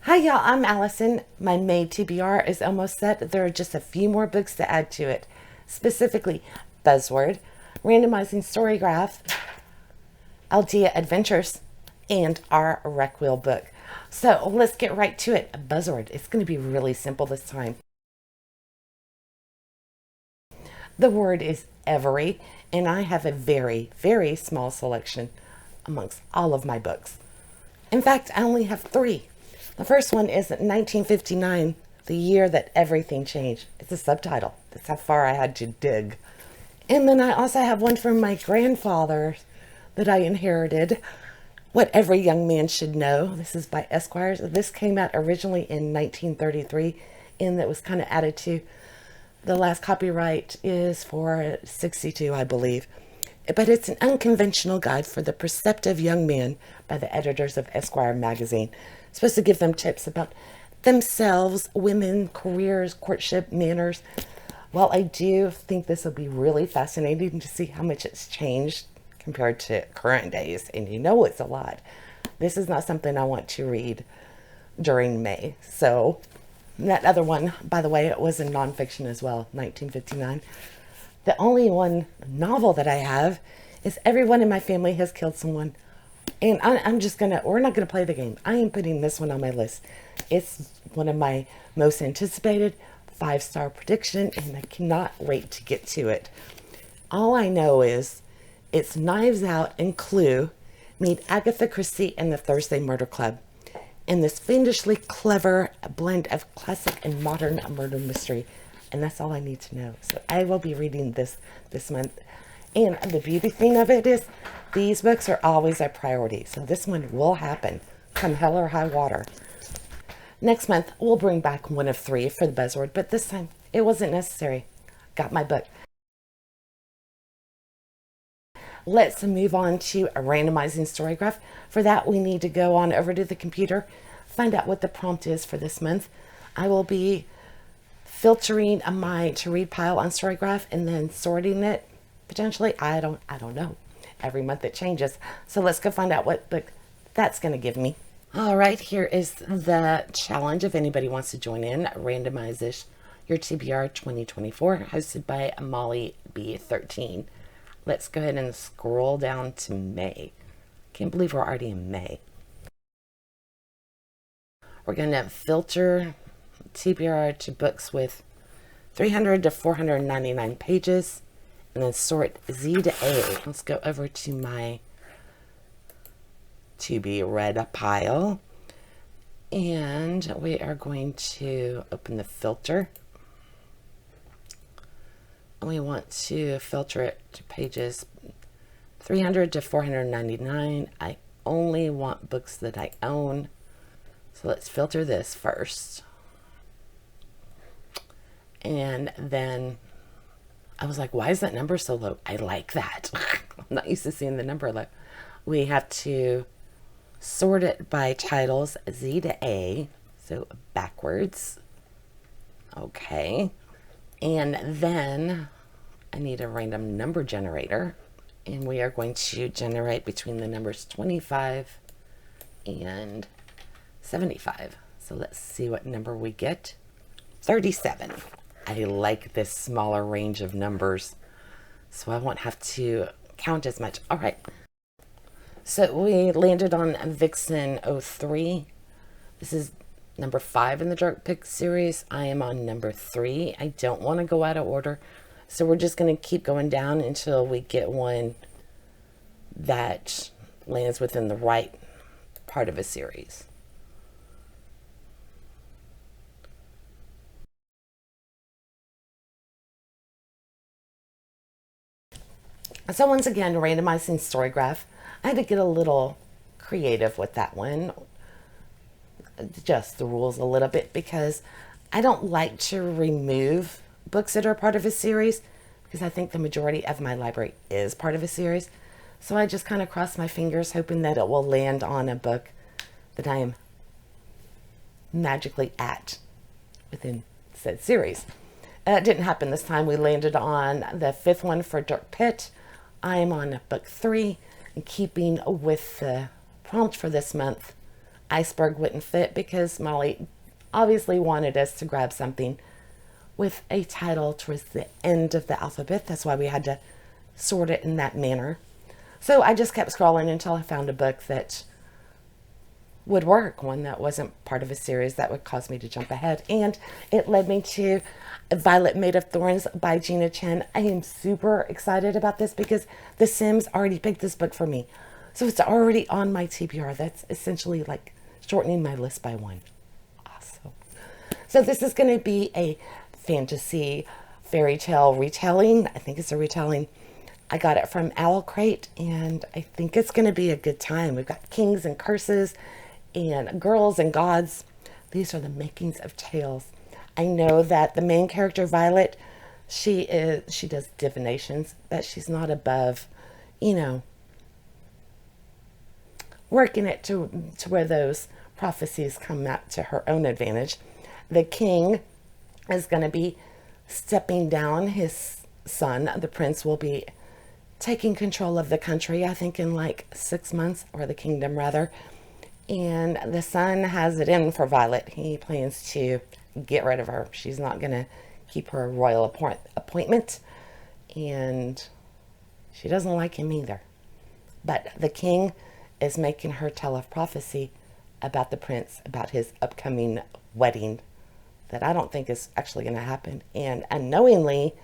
Hi y'all, I'm Allison. My May TBR is almost set. There are just a few more books to add to it. Specifically, Buzzword, Randomizing Storygraph, Aeldia Adventures, and our Rec Wheel book. So let's get right to it. Buzzword. It's going to be really simple this time. The word is every, and I have a very, very small selection amongst all of my books. In fact, I only have three. The first one is 1959, the year that everything changed. It's a subtitle. That's how far I had to dig. And then I also have one from my grandfather that I inherited, What Every Young Man Should Know. This is by Esquire. This came out originally in 1933, and that was kind of added to. The last copyright is for 62, I believe. But it's an unconventional guide for the perceptive young man by the editors of Esquire magazine. It's supposed to give them tips about themselves, women, careers, courtship, manners. Well, I do think this will be really fascinating to see how much it's changed compared to current days. And you know it's a lot. This is not something I want to read during May. So that other one, by the way, it was in nonfiction as well, 1959. The only one novel that I have is Everyone in My Family Has Killed Someone. And I'm just going to, we're not going to play the game. I am putting this one on my list. It's one of my most anticipated 5-star prediction, and I cannot wait to get to it. All I know is it's Knives Out and Clue meet Agatha Christie and the Thursday Murder Club in this fiendishly clever blend of classic and modern murder mystery. And that's all I need to know. So I will be reading this month. And the beauty thing of it is these books are always a priority. So this one will happen come hell or high water. Next month, we'll bring back one of three for the Buzzword. But this time, it wasn't necessary. Got my book. Let's move on to a randomizing storygraph. For that, we need to go on over to the computer, find out what the prompt is for this month. I will be filtering my to read pile on Storygraph and then sorting it potentially. I don't know. Every month it changes. So let's go find out what book that's going to give me. All right, here is the challenge if anybody wants to join in. Randomize your TBR 2024, hosted by Molly B13. Let's go ahead and scroll down to May. Can't believe we're already in May. We're going to filter TBR to books with 300 to 499 pages, and then sort Z to A. Let's go over to my to be read pile, and we are going to open the filter. We want to filter it to pages 300 to 499. I only want books that I own, so let's filter this first. And then I was like, why is that number so low? I like that. I'm not used to seeing the number low. We have to sort it by titles, Z to A, so backwards. Okay. And then I need a random number generator, and we are going to generate between the numbers 25 and 75. So let's see what number we get. 37. I like this smaller range of numbers, so I won't have to count as much. All right. So we landed on Vixen 03. This is number 5 in the Dark Pick series. I am on number 3. I don't want to go out of order, so we're just going to keep going down until we get one that lands within the right part of a series. So once again, randomizing Storygraph. I had to get a little creative with that one, adjust the rules a little bit, because I don't like to remove books that are part of a series, because I think the majority of my library is part of a series. So I just kind of cross my fingers, hoping that it will land on a book that I am magically at within said series. It didn't happen this time. We landed on the 5th one for Dark Pit. I am on book 3, and keeping with the prompt for this month, iceberg wouldn't fit because Molly obviously wanted us to grab something with a title towards the end of the alphabet. That's why we had to sort it in that manner. So I just kept scrolling until I found a book that would work, one that wasn't part of a series that would cause me to jump ahead. And it led me to Violet Made of Thorns by Gina Chen. I am super excited about this because The Sims already picked this book for me. So it's already on my TBR. That's essentially like shortening my list by one. Awesome. So this is going to be a fantasy fairy tale retelling. I think it's a retelling. I got it from Owl Crate, and I think it's going to be a good time. We've got kings and curses and girls and gods. These are the makings of tales. I know that the main character, Violet, she does divinations, but she's not above, working it to where those prophecies come out to her own advantage. The king is going to be stepping down. His son, the prince, will be taking control of the country, I think in like 6 months, or the kingdom rather. And the son has it in for Violet. He plans to get rid of her. She's not going to keep her royal appointment, and she doesn't like him either. But the king is making her tell a prophecy about the prince, about his upcoming wedding that I don't think is actually going to happen. And unknowingly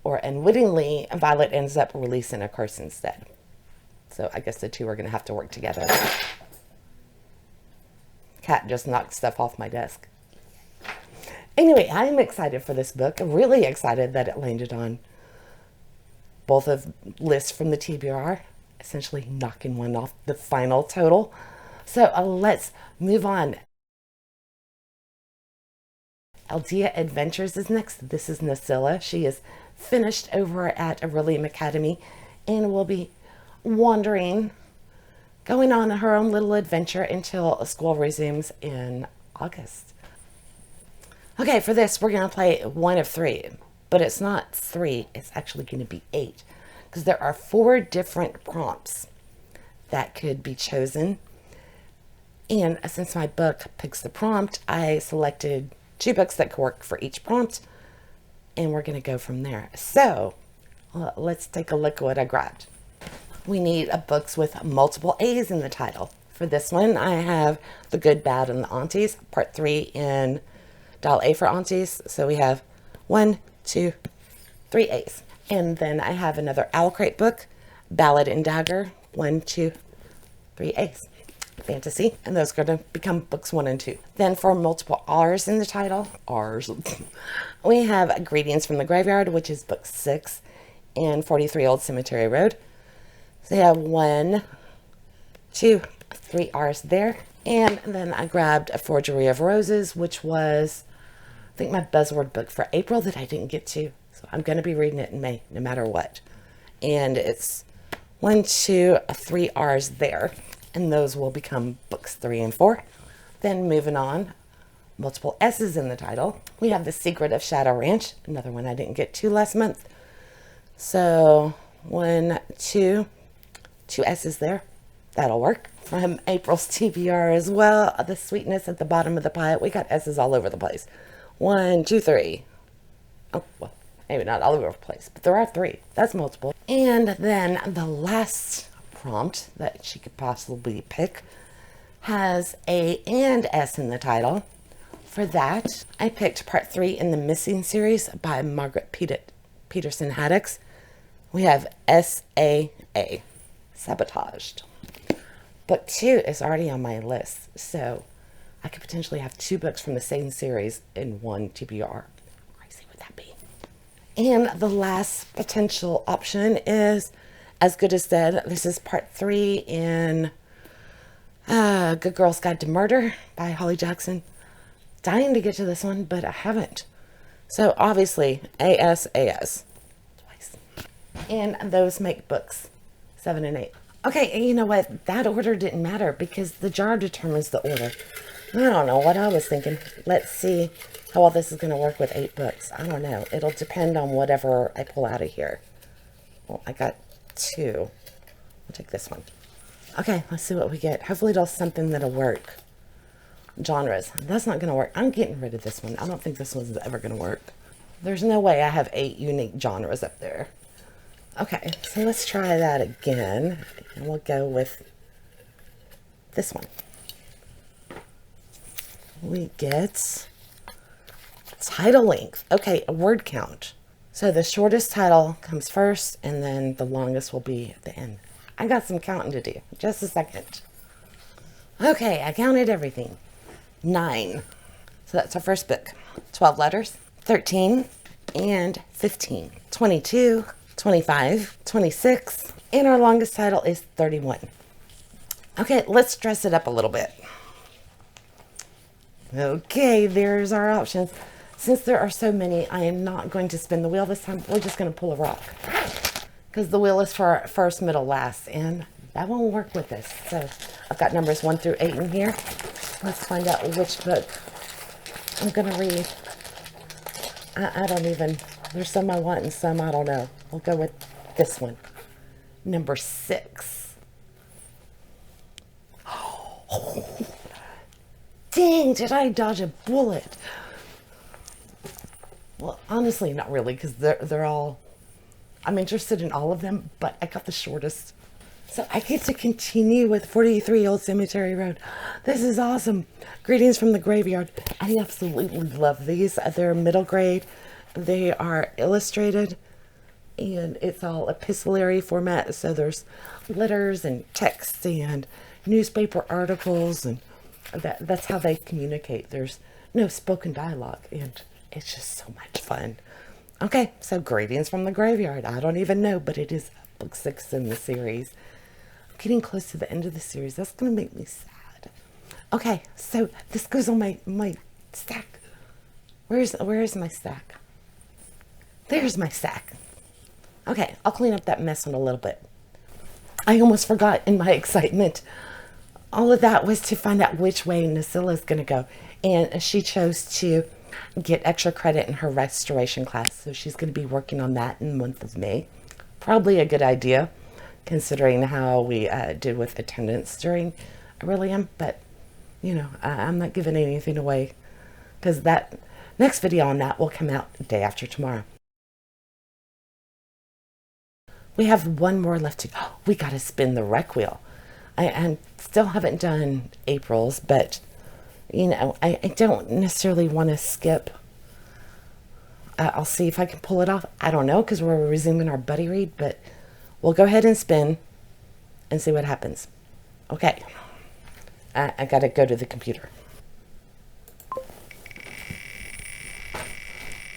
or unwittingly, Violet ends up releasing a curse instead. So I guess the two are going to have to work together. Cat just knocked stuff off my desk. Anyway, I'm excited for this book. I'm really excited that it landed on both of lists from the TBR, essentially knocking one off the final total. So let's move on. Aeldia Adventures is next. This is Nosilla. She is finished over at Aurelium Academy and will be wandering, going on her own little adventure until school resumes in August. Okay, for this, we're going to play one of three, but it's not 3. It's actually going to be 8 because there are 4 different prompts that could be chosen. And since my book picks the prompt, I selected 2 books that could work for each prompt, and we're going to go from there. So let's take a look at what I grabbed. We need books with multiple A's in the title. For this one, I have The Good, Bad, and the Aunties, part 3 in Dial A for Aunties. So we have 1, 2, 3 A's. And then I have another Owl Crate book, Ballad and Dagger, 1, 2, 3 A's. Fantasy, and those are going to become books 1 and 2. Then for multiple R's in the title, R's, we have Greetings from the Graveyard, which is book 6, and 43 Old Cemetery Road. So you have 1, 2, 3 R's there. And then I grabbed A Forgery of Roses, which was, I think, my Buzzword book for April that I didn't get to. So I'm going to be reading it in May, no matter what. And it's 1, 2, 3 R's there. And those will become books 3 and 4. Then moving on, multiple S's in the title. We have The Secret of Shadow Ranch, another one I didn't get to last month. So 1, 2 S's there. That'll work. From April's TBR as well, The Sweetness at the Bottom of the Pie. We got S's all over the place. 1, 2, 3. Oh, well, maybe not all over the place, but there are 3. That's multiple. And then the last prompt that she could possibly pick has A and S in the title. For that, I picked part 3 in the Missing series by Margaret Peterson Haddix. We have SAA, Sabotaged. Book 2 is already on my list, so I could potentially have 2 books from the same series in one TBR. How crazy would that be? And the last potential option is As Good as Dead. This is part 3 in Good Girl's Guide to Murder by Holly Jackson. Dying to get to this one, but I haven't. So obviously, AS twice. And those make books 7 and 8. Okay, and you know what? That order didn't matter because the jar determines the order. I don't know what I was thinking. Let's see how well this is going to work with 8 books. I don't know. It'll depend on whatever I pull out of here. Well, I got 2. I'll take this one. Okay, let's see what we get. Hopefully it'll something that'll work. genres. That's not going to work. I'm getting rid of this one. I don't think this one's ever going to work. There's no way I have 8 unique genres up there. Okay, so let's try that again. And we'll go with this one. We get title length. Okay, a word count. So the shortest title comes first, and then the longest will be at the end. I got some counting to do. Just a second. Okay, I counted everything. 9. So that's our first book. 12 letters. 13 and 15. 22, 25, 26, and our longest title is 31. Okay, let's dress it up a little bit. Okay, there's our options. Since there are so many, I am not going to spin the wheel this time. We're just going to pull a rock. Because the wheel is for first, middle, last. And that won't work with this. So I've got numbers 1 through 8 in here. Let's find out which book I'm going to read. I don't even... There's some I want and some I don't know. We'll go with this one. Number 6. Oh, dang, did I dodge a bullet? Well, honestly, not really, because they're all... I'm interested in all of them, but I got the shortest. So I get to continue with 43 Old Cemetery Road. This is awesome. Greetings from the Graveyard. I absolutely love these. They're middle grade. They are illustrated, and it's all epistolary format. So there's letters and text and newspaper articles, and that's how they communicate. There's no spoken dialogue, and it's just so much fun. Okay, so Greetings from the Graveyard. I don't even know, but it is book 6 in the series. I'm getting close to the end of the series. That's going to make me sad. Okay, so this goes on my stack. Where is my stack? There's my stack. Okay, I'll clean up that mess in a little bit. I almost forgot in my excitement. All of that was to find out which way Nosilla is going to go. And she chose to get extra credit in her restoration class. So she's going to be working on that in the month of May. Probably a good idea, considering how we did with attendance during Aurelium. But, you know, I'm not giving anything away, because that next video on that will come out the day after tomorrow. We have one more left to go. We got to spin the rec wheel. I still haven't done April's, but, you know, I don't necessarily want to skip. I'll see if I can pull it off. I don't know, because we're resuming our buddy read, but we'll go ahead and spin and see what happens. Okay. I got to go to the computer.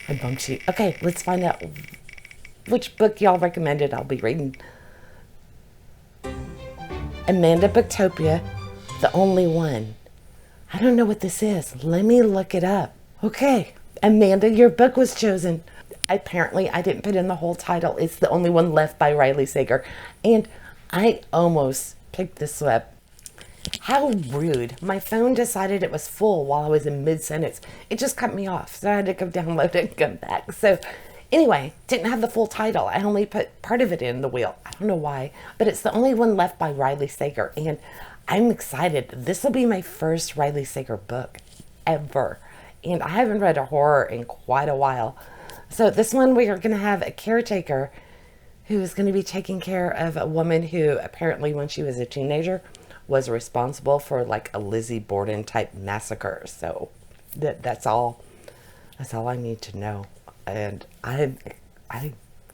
I bumped you. Okay, let's find out which book y'all recommended I'll be reading. Amanda Booktopia, The Only One. I don't know what this is. Let me look it up. Okay, Amanda, your book was chosen. Apparently, I didn't put in the whole title. It's The Only One Left by Riley Sager. And I almost picked this up. How rude. My phone decided it was full while I was in mid-sentence. It just cut me off, so I had to go download it and come back. So anyway, didn't have the full title. I only put part of it in the wheel. I don't know why, but it's The Only One Left by Riley Sager. And I'm excited. This will be my first Riley Sager book ever. And I haven't read a horror in quite a while. So this one, we are going to have a caretaker who is going to be taking care of a woman who apparently when she was a teenager was responsible for like a Lizzie Borden type massacre. So that's all I need to know. And I'm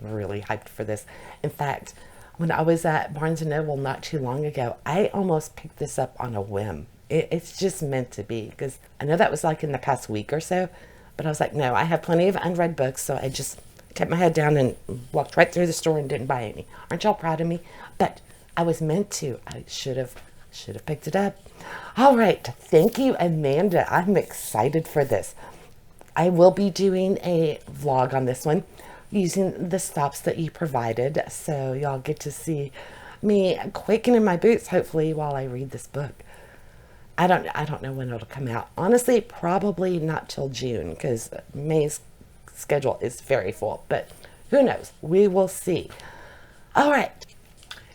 really hyped for this. In fact, when I was at Barnes & Noble not too long ago, I almost picked this up on a whim. It's just meant to be, because I know that was like in the past week or so, but I was like, no, I have plenty of unread books, so I just kept my head down and walked right through the store and didn't buy any. Aren't y'all proud of me? But I was meant to. I should have picked it up. All right. Thank you, Amanda. I'm excited for this. I will be doing a vlog on this one using the stops that you provided. So y'all get to see me quaking my boots, hopefully, while I read this book. I don't know when it'll come out. Honestly, probably not till June, because May's schedule is very full. But who knows? We will see. All right.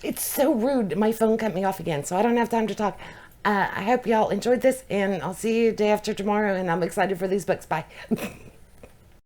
It's so rude. My phone cut me off again, so I don't have time to talk. I hope y'all enjoyed this, and I'll see you day after tomorrow, and I'm excited for these books. Bye.